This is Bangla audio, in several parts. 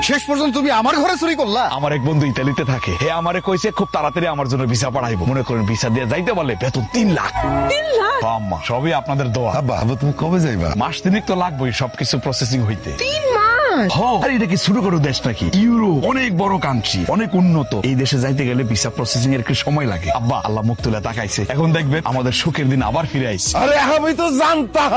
শেষ পর্যন্ত তুমি আমার ঘরে চুরি করলা? আমার এক বন্ধু ইতালিতে থাকে, হে আমারে কইছে খুব তাড়াতাড়ি আমার জন্য ভিসা পাঠাইবো। মনে করেন ভিসা দিয়ে যাইতে পারলে বেতন 3 লাখ। 3 লাখ? আম্মা সবই আপনাদের দোয়া। আব্বা তুমি কবে যাইবা? মাস তিনেক তো লাগবেই সবকিছু প্রসেসিং হইতে। 3 মাস? আরে এটা কি ছোট করে দেশ নাকি? ইউরোপ অনেক বড় কান্ট্রি, অনেক উন্নত। এই দেশে যাইতে গেলে ভিসা প্রসেসিং এর একটু সময় লাগে। আব্বা আল্লাহ মুখ তুলে তাকাইছে, এখন দেখবেন আমাদের সুখের দিন আবার ফিরে আইছে। আরে আমি তো জানতাম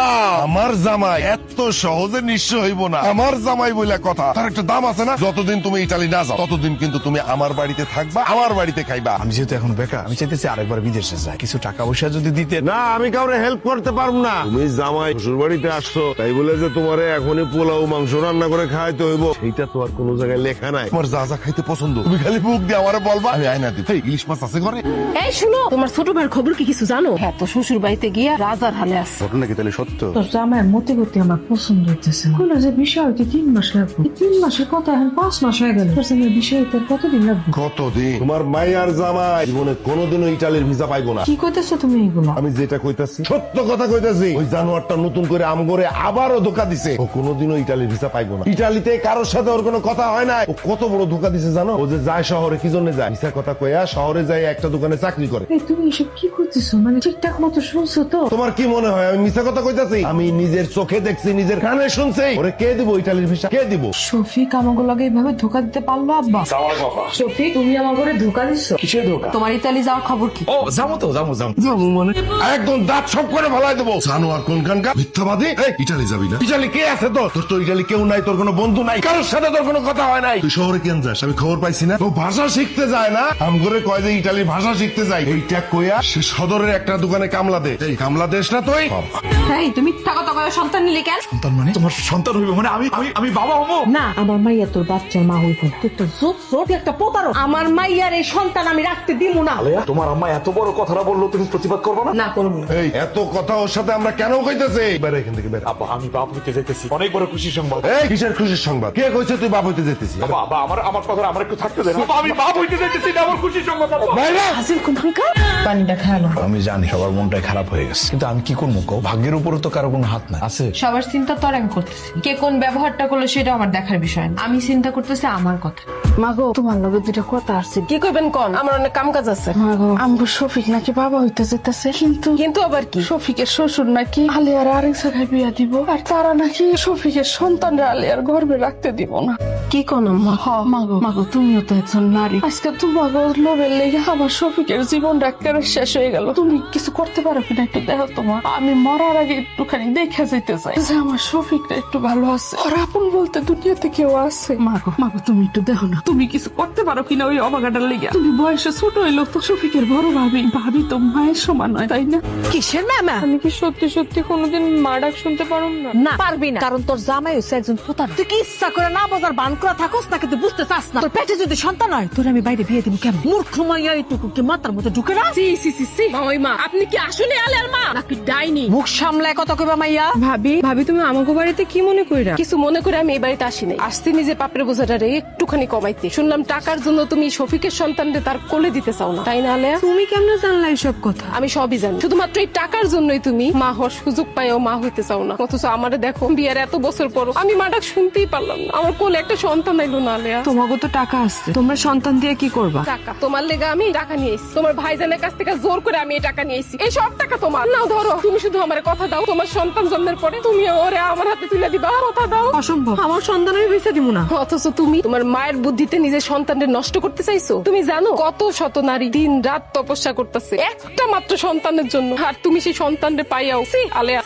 আমার জামাই এত সহজে নিঃস্ব হইব না। আমার জামাই বলে কথা, তার একটা দাম আছে না। যতদিন তুমি ইটালি না যাও ততদিন কিন্তু তুমি আমার বাড়িতে থাকবা, আমার বাড়িতে খাইবা। আমি যেহেতু এখন বেকার, আমি চাইতেছি আরেকবার বিদেশে যাই, কিছু টাকা পয়সা যদি দিতে। না আমি কাউরে হেল্প করতে পারবো না। তুমি জামাই শ্বশুর বাড়িতে আসছো তাই বলে যে তোমারে এখনই পোলাও মাংস রান্না করে খাইতে হইব এইটা তো আর কোনো জায়গায় লেখা নাই। তোমার যা যা খাইতে পছন্দ তুমি খালি মুখ দিয়ে আমারে বলবা, আমি আয়না দিই। ইলিশ মাছ আছে ঘরে? এই শুনো, তোমার ছোট ভাইয়ের খবর কি কিছু জানো? হ্যাঁ, তো শ্বশুর বাড়িতে গিয়া রাজার হালে আছে। ঘটনা কি তাহলে সত্য? তোর জামাইয়ের মতে গতি আমার পছন্দ হইতেছে না। কোনো যে বিষয় হইতে 3 মাস লাগবে, 3 মাসের কথা এখন 5 মাস হয়ে গেল। তোর জামাইয়ের বিষয় হইতে আর কতদিন লাগবে? কতদিন? তোমার মাইয়ার জামাই জীবনে কোনোদিনও ইটালির ভিসা পাইবো না। কি কইতেছো তুমি এগুলা? আমি যেটা কইতাছি সত্য কথা কইতাছি। ওই জানোয়ারটা নতুন করে আমগরে আবারও ধোকা দিছে। ও কোনোদিনও ইটালির ভিসা পাইবো না। ইটালিতে কারোর সাথে ওর কোনো কথা হয় না। ও কত বড় ধোকা দিছে জানো? ও যে যায় শহরে কি জন্য যায়? ভিসা কথা কইয়া শহরে যায় একটা দোকানে চাকরি করে। এই তুমি এসব কি করতেছো? মানে ঠিকঠাক মতো শুনছো তো? তোমার কি মনে হয় আমি মিথ্যা কথা কইতাছি? আমি নিজের চোখে দেখছি, নিজের কানে শুনছি। ওরে কে দিব ইটালির ভিসা? কে দিব? শফিক আমাকে লগে এইভাবে ধোকা দিতে পারলো আব্বা? শফিক তুমি আমার ঘরে ধোকা দিছো? কিসের ধোকা? তোমার ইতালি যাওয়ার খবর কি? ও যাবো তো, যাবো। যাবো মানে একদম দাঁত সব করে ফেলাই দেবো। জানোয়ার কোনখানকার মিথ্যাবাদী। ইটালি যাবি না? ইটালি কে আছে তোর? তোর তো ইটালি কেউ নাই, তোর কোনো বন্ধু নাই, কারোর সাথে তোর কোনো কথা হয় নাই। তুই শহরে কেন যাস? আমি খবর পাইছি না ও ভাষা শিখতে যায় না। আম করে কয় যে ইটালির ভাষা শিখতে যায়। এইটা কইয়া সে সদরের একটা দোকানে কামলা দে। এই কামলা দেশ না তুই? এই তুমি মিথ্যা কথা কয়ে সন্তান নিলে কেন? সন্তান মানে? তোমার সন্তান হইবে মানে আমি বাবা হবো? না, আমার মাইয়া তোর বাচ্চার মা হইব না। তুই তো জোট একটা প্রতারক। আমার মাইয়ার এই সন্তান আমি রাখতে দিব না। তোমার আম্মা এত বড় কথাটা বললো, তুমি প্রতিবাদ করবো না? না করব না। এই এত কথা ওর সাথে আমরা কেন কইতেছি? বের এখান থেকে বের। আব্বা আমি বাপ হইতে যাইতেছি, অনেক বড় খুশির সংবাদ। এই কিসের খুশির সংবাদ? কে কইছে তুই বাপ হইতে যেতেছিস? বাবা আমার কথা আমার একটু থাকতে দেন। আমি বাপ হইতে যাইতেছি, এটা আমার খুশির সংবাদ। হাসিল কোনখানকার? পানিটা খেয়ালো। আমি জানি সবার মনটাই খারাপ হয়ে গেছে, কিন্তু আমি কি করবো কও? ভাগ্যের উপরে তো কারো কোনো হাত নাই আছে। সবার চিন্তা তো আর আমি করতেছি, কে কোন ব্যবহারটা করলো সেটা আমার দেখার বিষয় না। আমি চিন্তা করতেছি আমার কথা। মাগো তোমার লগে দুটা কথা আছে। কি কইবেন কোন? আমার অনেক কাম কাজ আছে। মাগো আমগো শফিক নাকি বাবা হইতে যেতেছে, কিন্তু আবার কি? শফিকের শ্বশুর নাকি আলিয়ার আরেক জায়গায় বিয়া দিব, আর তারা নাকি শফিকের সন্তানরা আলিয়ার গর্ভে রাখতে দিব না। কি কোন আম্মা? মাগো তুমিও তো একজন নারী। আজকে তোমাকে লোভের লেগে আমার শফিকের জীবনটা একেবারে শেষ হয়ে গেল। তুমি কিছু করতে পারো কিনা একটু দেখো। তোমার আমি মরার আগে একটুখানি দেখে যেতে চাই যে আমার শফিকটা একটু ভালো আছে, আর আপন বলতে দুনিয়াতে কেউ আছে। মাগো তুমি একটু দেখো না, তুমি কিছু করতে পারো কিনা ওই অবাগাটার লেগে। তুমি বয়সে ছোট হইলো তো শফিকের বড় ভাবি তো মায়ের সমান হয়, তাই না? কিসের মামা? আমি কি সত্যি সত্যি কোনোদিন মা ডাক শুনতে পারো না? না পারবি না, কারণ তোর জামাই হচ্ছে একজন প্রতারক। তুই কি ইচ্ছা করে না বাজার বান করে থাকস নাকি তুই বুঝতে চাস না? তোর পেটে যদি সন্তান হয় তোর আমি বাইরে বিয়ে দিব কেমন? মূর্খ মাইয়া এইটুকু কি মাথার মধ্যে ঢুকে না? সি মা, আপনি কি আসলে আলের মা নাকি ডাইনি? মুখ সামলায় কত কইবা মাইয়া? ভাবি তুমি আমাকে বাড়িতে কি মনে কইরা? কিছু মনে করে আমি এই বাড়িতে আসি নাই, আসছি নিজে পাপের বোঝাটারে একটুখানি কমাইতে। শুনলাম টাকার জন্য তুমি শফিকের সন্তানকে তার কোলে দিতে চাও না, তাই না আলেয়া? তুমি কেমনে জানলা এইসব কথা? আমি সবই জানি, শুধুমাত্র এই টাকার জন্যই তুমি মা হওয়ার সুযোগ পাইও মা হইতে চাও না। অথচ আমারে দেখো বিয়ের এত বছর পর আমি মা ডাক শুনতেই পারলাম না। আমার কোলে একটা সন্তান আইলো না আলেয়া। তোমাকে তো টাকা আসছে, তোমরা সন্তান দিয়ে কি করবা? টাকা তোমার লেগে আমি টাকা নিয়ে এসেছি, তোমার ভাইজানের কাছ থেকে জোর করে আমি এই টাকা নিয়ে এসেছি। এই সব টাকা তোমার নাও, ধরো। তুমি শুধু আমার কথা দাও, তোমার সন্তান জন্মের পরে তুমি ওরে আমার হাতে তুলে দিবা। কথা দাও। অসম্ভব, আমার সন্তান আমি পয়সা দিব না। অথচ তুমি তোমার মায়ের বুদ্ধিতে নিজের সন্তানদের নষ্ট করতে চাইছো। তুমি জানো কত শত নারী দিন রাত তপস্যা করতেছে একটা মাত্র সন্তানের জন্য, আর তুমি সেই সন্তানরে পাইয়াও। আলেয়া